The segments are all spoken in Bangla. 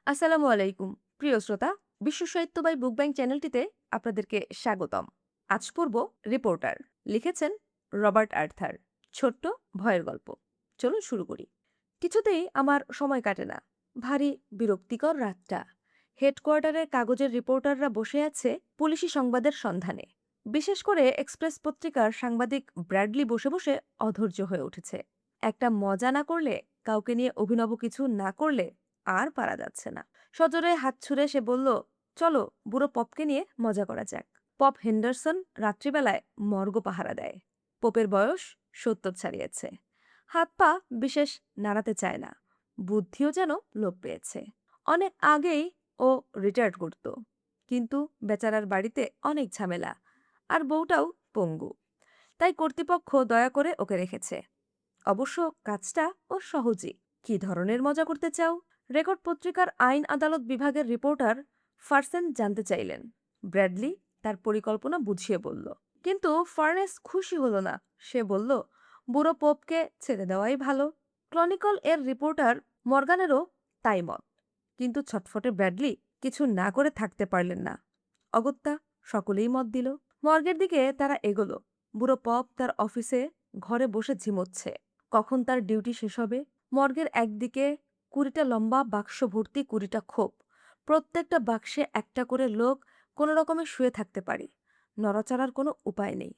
আসসালামু আলাইকুম প্রিয় শ্রোতা। বিশ্ব সাহিত্য বাই বুক ব্যাংক চ্যানেলটিতে আপনাদেরকে স্বাগতম। আজ পড়ব রিপোর্টার। লিখেছেন রবার্ট আর্থার। ছোট্ট ভয়ের গল্প। চলুন শুরু করি। কিছুতেই আমার সময় কাটে না। ভারী বিরক্তিকর রাতটা। হেডকোয়ার্টারের কাগজের রিপোর্টাররা বসে আছে পুলিশি সংবাদের সন্ধানে। বিশেষ করে এক্সপ্রেস পত্রিকার সাংবাদিক ব্র্যাডলি বসে বসে অধৈর্য হয়ে উঠেছে। একটা মজা না করলে, কাউকে নিয়ে অভিনব কিছু না করলে আর পারা যাচ্ছে না। সজোরে হাত ছুড়ে সে বলল, চলো বুড়ো পপকে নিয়ে মজা করা যাক। পপ হেন্ডারসন রাত্রিবেলায় মর্গ পাহারা দেয়। পপের বয়স ৭০ ছাড়িয়েছে। হাত পা বিশেষ নাড়াতে চায় না। বুদ্ধিও যেন লোপ পেয়েছে। অনেক আগেই ও রিটায়ার্ড করত। কিন্তু বেচারার বাড়িতে অনেক ঝামেলা, আর বউটাও পঙ্গু। তাই কর্তৃপক্ষ দয়া করে ওকে রেখেছে। অবশ্য কাজটা ও সহজই। কি ধরনের মজা করতে চাও? রেকর্ড পত্রিকার আইন আদালত বিভাগের রিপোর্টার ফারসেন জানতে চাইলেন। ব্র্যাডলি তার পরিকল্পনা বুঝিয়ে বলল। কিন্তু ফার্নেস খুশি হলো না। সে বলল, বুড়ো পোপকে ছেড়ে দেওয়াই ভালো। ক্রনিকল এর রিপোর্টার মর্গানেরও তাই মত। কিন্তু ছটফটে ব্র্যাডলি কিছু না করে থাকতে পারলেন না। অগত্যা সকলেই মত দিল। মর্গের দিকে তারা এগোলো। বুড়ো পপ তার অফিসে ঘরে বসে ঝিমোচ্ছে। কখন তার ডিউটি শেষ হবে? মর্গের একদিকে ২০টা লম্বা বাক্স ভর্তি ২০টা খোপ। প্রত্যেকটা বাক্সে একটা করে লোক কোনো রকমে শুয়ে থাকতে পারে। নড়াচড়ার কোনো উপায় নেই।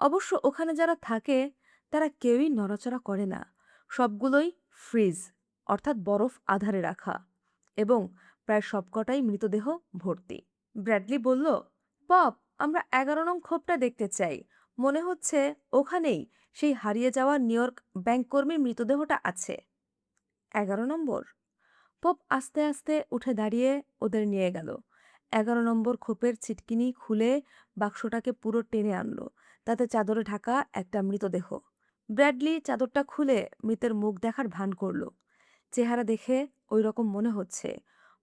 অবশ্য ওখানে যারা থাকে তারা কেউই নড়াচড়া করে না। সবগুলোই ফ্রিজ, অর্থাৎ বরফ আধারে রাখা, এবং প্রায় সবকটাই মৃতদেহ ভর্তি। ব্র্যাডলি বলল, পপ, আমরা ১১ নং খোপটা দেখতে চাই। মনে হচ্ছে ওখানেই সেই হারিয়ে যাওয়া নিউ ইয়র্ক ব্যাংক কর্মীর মৃতদেহটা আছে। ১১ নম্বর? পপ আস্তে আস্তে উঠে দাঁড়িয়ে ওদের নিয়ে গেল। ১১ নম্বর খোপের ছিটকিনি খুলে বাক্সটাকে পুরো টেনে আনলো। তাতে চাদরে ঢাকা একটা মৃতদেহ। ব্র্যাডলি চাদরটা খুলে মৃতের মুখ দেখার ভান করল। চেহারা দেখে ওই রকম মনে হচ্ছে।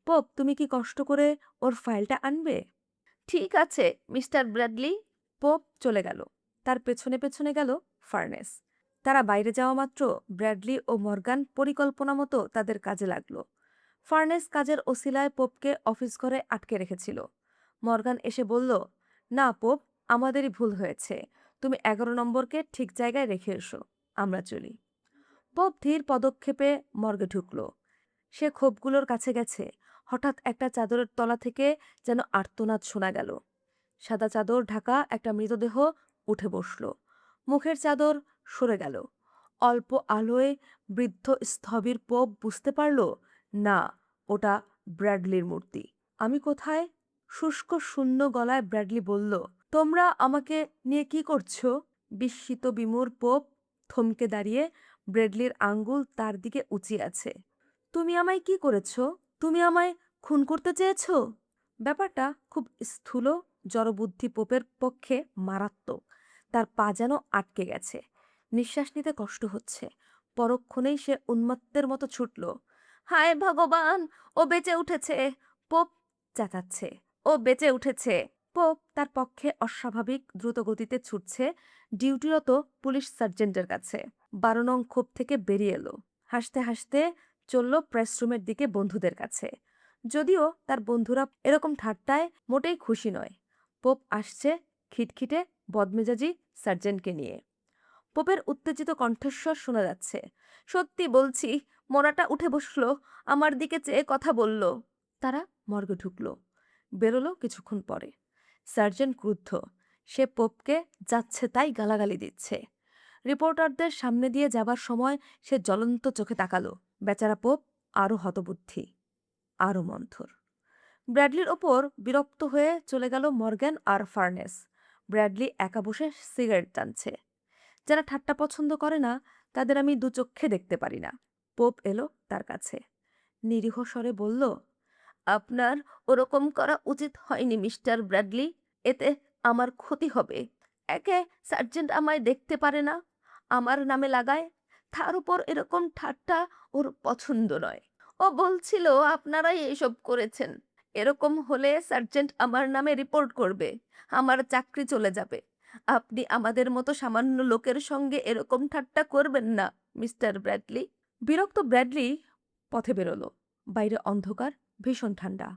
পপ, তুমি কি কষ্ট করে ওর ফাইলটা আনবে? ঠিক আছে মিস্টার ব্র্যাডলি। পোপ চলে গেল। তার পেছনে পেছনে গেল ফার্নেস। তারা বাইরে যাওয়া মাত্র ব্র্যাডলি ও মর্গান পরিকল্পনা মতো তাদের কাজে লাগলো। ফার্নেস কাজের ওসিলায় পোপকে অফিস ঘরে আটকে রেখেছিল। মর্গান এসে বলল, না পোপ, আমাদেরই ভুল হয়েছে। তুমি ১১ নম্বরকে ঠিক জায়গায় রেখে এসো। আমরা চলি। পোপ ধীর পদক্ষেপে মর্গে ঢুকল। সে খোপগুলোর কাছে গেছে। হঠাৎ একটা চাদরের তলা থেকে যেন আর্তনাদ শোনা গেল। সাদা চাদর ঢাকা একটা মৃতদেহ উঠে বসল। মুখের চাদর সরে গেল। অল্প আলোয় বৃদ্ধ স্থবির পোপ বুঝতে পারল, না, ওটা ব্র্যাডলির মূর্তি। আমি কোথায়? শুষ্ক শূন্য গলায় ব্র্যাডলি বলল, তোমরা আমাকে নিয়ে কি করছো? বিস্মিত বিমূঢ় পোপ থমকে দাঁড়িয়ে, ব্র্যাডলির আঙ্গুল তার দিকে উঁচিয়ে আছে। তুমি আমায় কি করেছ? তুমি আমায় খুন করতে চেয়েছ? ব্যাপারটা খুব স্থূল জড়বুদ্ধি পোপের পক্ষে মারাত্মক। তার পা যেন আটকে গেছে। নিঃশ্বাস নিতে কষ্ট হচ্ছে। পরক্ষণেই সে উন্মত্তের মতো ছুটল। হায় ভগবান, ও বেঁচে উঠেছে! পোপ চেঁচাচ্ছে, ও বেঁচে উঠেছে! পোপ তার পক্ষে অস্বাভাবিক দ্রুত গতিতে ছুটছে ডিউটিরত পুলিশ সার্জেন্টের কাছে। ১২ নং খোপ থেকে বেরিয়ে এলো। হাসতে হাসতে চলল প্রেসরুমের দিকে বন্ধুদের কাছে। যদিও তার বন্ধুরা এরকম ঠাট্টায় মোটেই খুশি নয়। পোপ আসছে খিটখিটে বদমেজাজি সার্জেন্টকে নিয়ে। পোপের উত্তেজিত কণ্ঠস্বর শোনা যাচ্ছে। সত্যি বলছি, মরাটা উঠে বসলো, আমার দিকে চেয়ে কথা বলল। তারা মর্গে ঢুকল। বেরোলো কিছুক্ষণ পরে। সার্জেন্ট ক্রুদ্ধ। সে পোপকে যাচ্ছে তাই গালাগালি দিচ্ছে। রিপোর্টারদের সামনে দিয়ে যাবার সময় সে জ্বলন্ত চোখে তাকালো। বেচারা পোপ আরও হতবুদ্ধি, আরও মন্থর। ব্র্যাডলির ওপর বিরক্ত হয়ে চলে গেল মর্গ্যান আর ফার্নেস। ব্র্যাডলি একা বসে সিগারেট টানছে। যারা ঠাট্টা পছন্দ করে না তাদের আমি দু চক্ষে দেখতে পারি না। পোপ এলো তার কাছে। নিরীহ স্বরে বলল, আপনার ওরকম করা উচিত হয়নি মিস্টার ব্র্যাডলি। এতে আমার ক্ষতি হবে। একে সার্জেন্ট আমায় দেখতে পারে না, আমার নামে লাগায়। তার উপর এরকম ঠাট্টা ওর পছন্দ নয়। ও বলছিল আপনারাই এসব করেছেন। এরকম হলে সার্জেন্ট আমার নামে রিপোর্ট করবে, আমার চাকরি চলে যাবে। আপনি আমাদের মতো সামান্য লোকের সঙ্গে এরকম ঠাট্টা করবেন না মিস্টার ব্র্যাডলি। বিরক্ত ব্র্যাডলি পথে বেরোলো। বাইরে অন্ধকার। ভীষণ ঠান্ডা।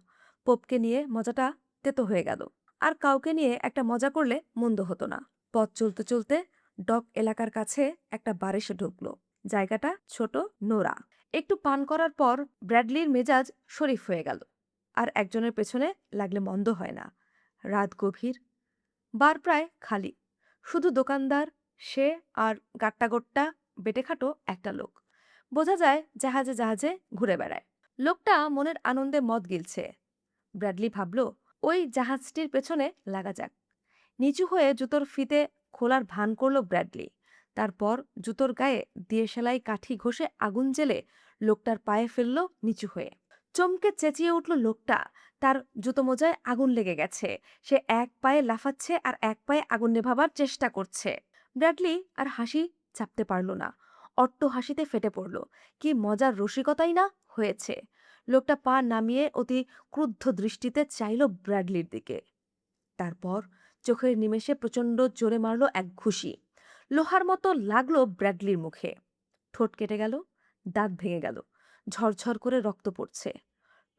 পোপকে নিয়ে মজাটা তেতো হয়ে গেল। আর কাউকে নিয়ে একটা মজা করলে মন্দ হতো না। পথ চলতে চলতে ডক এলাকার কাছে একটা বার এসে ঢুকলো। জায়গাটা ছোট, নোরা। একটু পান করার পর ব্র্যাডলির মেজাজ শরীফ হয়ে গেল। আর একজনের পেছনে লাগলে মন্দ হয় না। রাত গভীর, বার প্রায় খালি। শুধু দোকানদার, সে আর গাট্টাগোট্টা বেটেখাটো একটা লোক। বোঝা যায় জাহাজে জাহাজে ঘুরে বেড়ায়। লোকটা মনের আনন্দে মদ গিলছে। ব্র্যাডলি ভাবল, ওই জাহাজটির পেছনে লাগা যাক। নিচু হয়ে জুতোর ফিতে খোলার ভান করল ব্র্যাডলি। তারপর জুতোর গায়ে দিয়ে সেলাই কাঠি ঘষে আগুন জেলে লোকটার পায়ে ফেলল নিচু হয়ে। চমকে চেঁচিয়ে উঠল লোকটা। তার জুতো মোজায় আগুন লেগে গেছে। সে এক পায়ে লাফাচ্ছে আর এক পায়ে আগুন নেভাবার চেষ্টা করছে। ব্র্যাডলি আর হাসি চাপতে পারল না। অট্ট হাসিতে ফেটে পড়ল। কি মজার রসিকতাই না হয়েছে। লোকটা পা নামিয়ে অতি ক্রুদ্ধ দৃষ্টিতে চাইল ব্র্যাডলির দিকে। তারপর চোখের নিমেষে প্রচণ্ড জোরে মারল এক ঘুষি। লোহার মতো লাগলো ব্র্যাডলির মুখে। ঠোঁট কেটে গেল, দাঁত ভেঙে গেল, ঝরঝর করে রক্ত পড়ছে।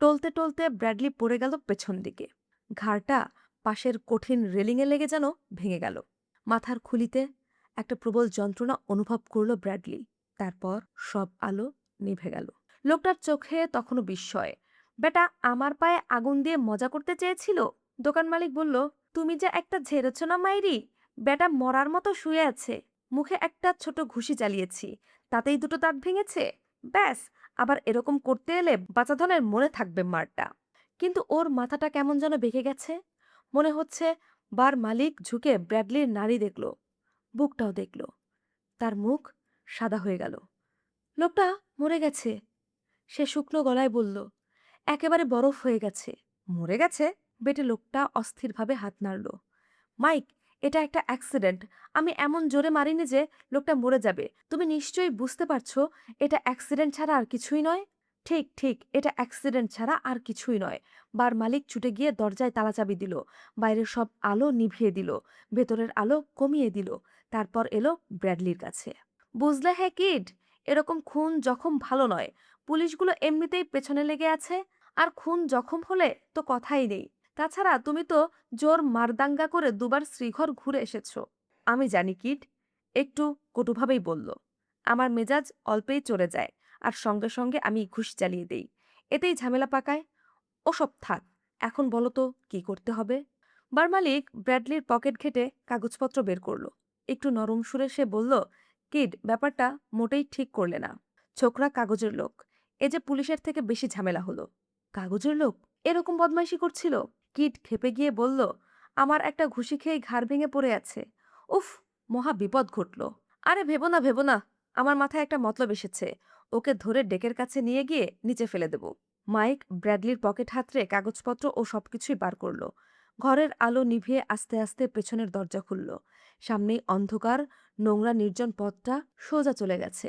টলতে টলতে ব্র্যাডলি পড়ে গেল পেছন দিকে। ঘাড়টা পাশের কঠিন রেলিংয়ে লেগে যেন ভেঙে গেল। মাথার খুলিতে একটা প্রবল যন্ত্রণা অনুভব করল ব্র্যাডলি। তারপর সব আলো নিভে গেল। লোকটার চোখে তখনও বিস্ময়। বেটা আমার পায়ে আগুন দিয়ে মজা করতে চেয়েছিল? দোকান মালিক বলল, তুমি যে একটা ঝেড়েছ না মাইরি। বেটা মরার মতো শুয়ে আছে। মুখে একটা ছোট ঘুষি চালিয়েছি, তাতেই দুটো দাঁত ভেঙেছে। ব্যাস, আবার এরকম করতে এলে বাচাধনের মনে থাকবে মারটা। কিন্তু ওর মাথাটা কেমন যেন বেঁকে গেছে। মনে হচ্ছে বার মালিক ঝুঁকে ব্র্যাডলির নাড়ি দেখল, বুকটাও দেখল। তার মুখ সাদা হয়ে গেল। লোকটা মরে গেছে, সে শুকনো গলায় বলল। একেবারে বরফ হয়ে গেছে। মরে গেছে? বেটে লোকটা অস্থিরভাবে হাত নাড়ল। মাইক, এটা একটা অ্যাক্সিডেন্ট। আমি এমন জোরে মারিনি যে লোকটা মরে যাবে। তুমি নিশ্চয়ই বুঝতে পারছো এটা অ্যাক্সিডেন্ট ছাড়া আর কিছুই নয়। ঠিক ঠিক, এটা অ্যাক্সিডেন্ট ছাড়া আর কিছুই নয়। বার মালিক ছুটে গিয়ে দরজায় তালাচাবি দিল। বাইরের সব আলো নিভিয়ে দিল, ভেতরের আলো কমিয়ে দিল। তারপর এলো ব্র্যাডলির কাছে। বুঝলে হ্যাঁ কিড, এরকম খুন জখম ভালো নয়। পুলিশগুলো এমনিতেই পেছনে লেগে আছে। আর খুন জখম হলে তো কথাই নেই। তাছাড়া তুমি তো জোর মারদাঙ্গা করে দুবার শ্রীঘর ঘুরে এসেছ। আমি জানি কিড, একটু কটুভাবেই বলল। আমার মেজাজ অল্পেই চড়ে যায়, আর সঙ্গে সঙ্গে আমি ঘুষ চালিয়ে দেই। এতেই ঝামেলা পাকায়। ওসব থাক, এখন বলো তো কি করতে হবে। বার মালিক ব্র্যাডলির পকেট ঘেটে কাগজপত্র বের করলো। একটু নরম সুরে সে বলল, কিড, ব্যাপারটা মোটেই ঠিক করলে না। ছোকরা কাগজের লোক। এ যে পুলিশের থেকে বেশি ঝামেলা হলো। কাগজের লোক এরকম বদমাইশি করছিল? কিড খেপে গিয়ে বলল, আমার একটা ঘুষি খেয়ে ঘাড় ভেঙে পড়ে আছে। উফ, মহা বিপদ ঘটল। আরে ভেবো না ভেবো না, আমার মাথায় একটা মতলব এসেছে। ওকে ধরে ডেকের কাছে নিয়ে গিয়ে নিচে ফেলে দেব। মাইক ব্র্যাডলির পকেট হাতড়ে কাগজপত্র ও সবকিছুই বার করল। ঘরের আলো নিভিয়ে আস্তে আস্তে পেছনের দরজা খুলল। সামনেই অন্ধকার, নোংরা নির্জন পথটা সোজা চলে গেছে।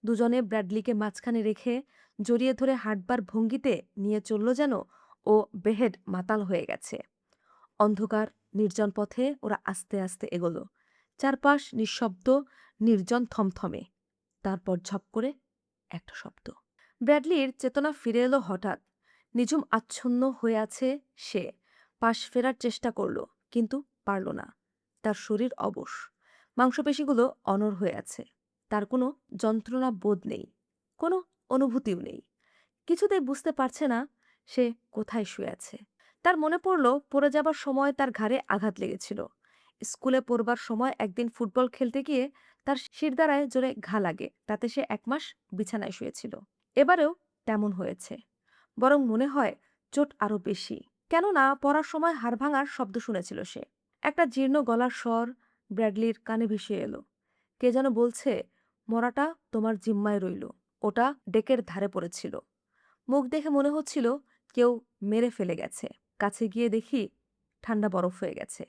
দুজনে ব্র্যাডলিকে মাঝখানে রেখে জড়িয়ে ধরে হাঁটবার ভঙ্গিতে নিয়ে চলল যেন ও বেহেড মাতাল হয়ে গেছে। অন্ধকার নির্জন পথে ওরা আস্তে আস্তে এগোলো। চারপাশ নিঃশব্দ, নির্জন, থমথমে। তারপর ঝপ করে একটা শব্দ। ব্র্যাডলির চেতনা ফিরে এলো হঠাৎ। নিঝুম আচ্ছন্ন হয়ে আছে সে। পাশ ফেরার চেষ্টা করল, কিন্তু পারল না। তার শরীর অবশ, মাংসপেশিগুলো অনড় হয়ে আছে। তার কোনো যন্ত্রণা বোধ নেই, কোনো অনুভূতিও নেই। কিছুতেই বুঝতে পারছে না সে কোথায় শুয়ে আছে। তার মনে পড়ল পড়ে যাবার সময় তার ঘাড়ে আঘাত লেগেছিল। স্কুলে পড়বার সময় একদিন ফুটবল খেলতে গিয়ে তার শিরদাঁড়ায় জোরে ঘা লাগে, তাতে সে 1 মাস বিছানায় শুয়েছিল। এবারেও তেমন হয়েছে, বরং মনে হয় চোট আরো বেশি। কেননা পড়ার সময় হাড় ভাঙার শব্দ শুনেছিল সে। একটা জীর্ণ গলার স্বর ব্র্যাডলির কানে ভেসে এলো। কে যেন বলছে, মরাটা তোমার জিম্মায় রইল। ওটা ডেকের ধারে পড়েছিল। মুখ দেখে মনে হচ্ছিল কেউ মেরে ফেলে গেছে। কাছে গিয়ে দেখি ঠান্ডা বরফ হয়ে গেছে।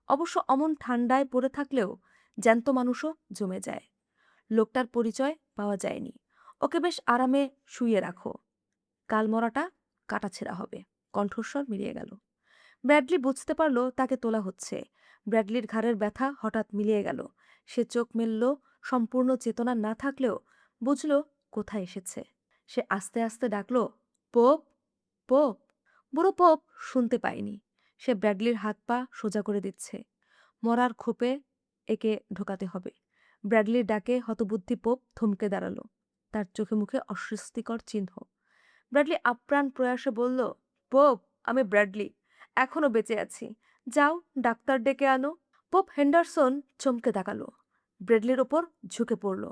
অবশ্য অমন ঠান্ডায় পড়ে থাকলেও জ্যান্ত মানুষও জমে যায়। লোকটার পরিচয় পাওয়া যায়নি। ওকে বেশ আরামে শুইয়ে রাখো, কাল মরাটা কাটাছেঁড়া হবে। কণ্ঠস্বর মিলিয়ে গেল। ব্র্যাডলি বুঝতে পারল তাকে তোলা হচ্ছে। ব্র্যাডলির ঘাড়ের ব্যথা হঠাৎ মিলিয়ে গেল। সে চোখ মেলল, সম্পূর্ণ চেতনা না থাকলেও বুঝল কোথায় এসেছে। সে আস্তে আস্তে ডাকল, পোপ। পোপ! বুড়ো পোপ শুনতে পায়নি। সে ব্র্যাডলির হাত পা সোজা করে দিচ্ছে। মরার খোপে একে ঢোকাতে হবে। ব্র্যাডলির ডাকে হতবুদ্ধি পোপ থমকে দাঁড়ালো। তার চোখে মুখে অস্বস্তিকর চিহ্ন। ব্র্যাডলি আপ্রাণ প্রয়াসে বলল, পোপ, আমি ব্র্যাডলি, এখনো বেঁচে আছি। যাও, ডাক্তার ডেকে আনো। পোপ হেন্ডারসন চমকে তাকালো। ব্র্যাডলির ওপর ঝুঁকে পড়ল।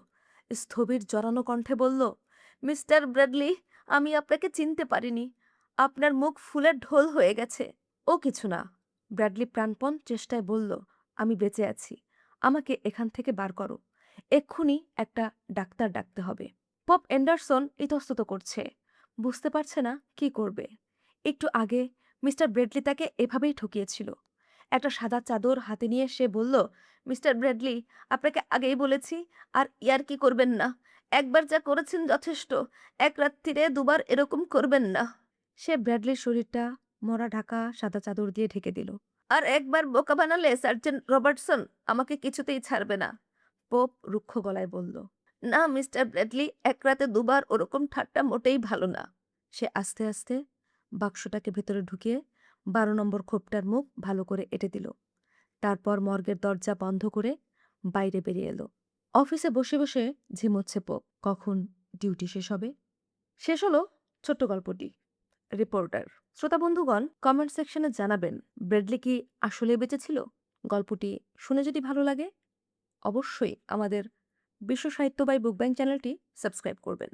স্থবির জড়ানো কণ্ঠে বলল, মিস্টার ব্র্যাডলি, আমি আপনাকে চিনতে পারিনি। আপনার মুখ ফুলের ঢোল হয়ে গেছে। ও কিছু না। ব্র্যাডলি প্রাণপণ চেষ্টায় বলল, আমি বেঁচে আছি। আমাকে এখান থেকে বার করো। এক্ষুনি একটা ডাক্তার ডাকতে হবে। পপ অ্যান্ডারসন ইতস্তত করছে। বুঝতে পারছে না কি করবে। একটু আগে মিস্টার ব্র্যাডলি তাকে এভাবেই ঠকিয়েছিল। একটা সাদা চাদর হাতে নিয়ে সে বলল, মিস্টার ব্র্যাডলি, আপনাকে আগেই বলেছি, আর ইয়ার্কি করবেন না। একবার যা করেছেন যথেষ্ট। এক রাত্রিরে দুবার এরকম করবেন না। সে ব্র্যাডলির শরীরটা মরা ঢাকা সাদা চাদর দিয়ে ঢেকে দিল। আর একবার বোকা বানালে সার্জেন্ট রবার্টসন আমাকে কিছুতেই ছাড়বে না। পোপ রুক্ষ গলায় বলল, না মিস্টার ব্র্যাডলি, এক রাতে দুবার ওরকম ঠাট্টা মোটেই ভালো না। সে আস্তে আস্তে বাক্সটাকে ভেতরে ঢুকিয়ে 12 নম্বর খোপটার মুখ ভালো করে এঁটে দিল। তারপর মর্গের দরজা বন্ধ করে বাইরে বেরিয়ে এলো। অফিসে বসে বসে ঝিমোচ্ছে পোপ। কখন ডিউটি শেষ হবে? শেষ হলো ছোট্ট গল্পটি। রিপোর্টার। শ্রোতা বন্ধুগণ, কমেন্ট সেকশনে জানাবেন ব্রেডলি কি আসলে বেঁচে ছিল? গল্পটি শুনে যদি ভালো লাগে, অবশ্যই আমাদের বিশ্ব সাহিত্য বাই বুক ব্যাংক চ্যানেলটি সাবস্ক্রাইব করবেন,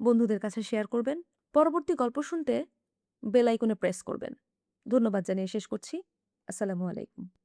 বন্ধুদের কাছে শেয়ার করবেন, পরবর্তী গল্প শুনতে বেল আইকনে প্রেস করবেন। ধন্যবাদ জানিয়ে শেষ করছি। আসসালামু আলাইকুম।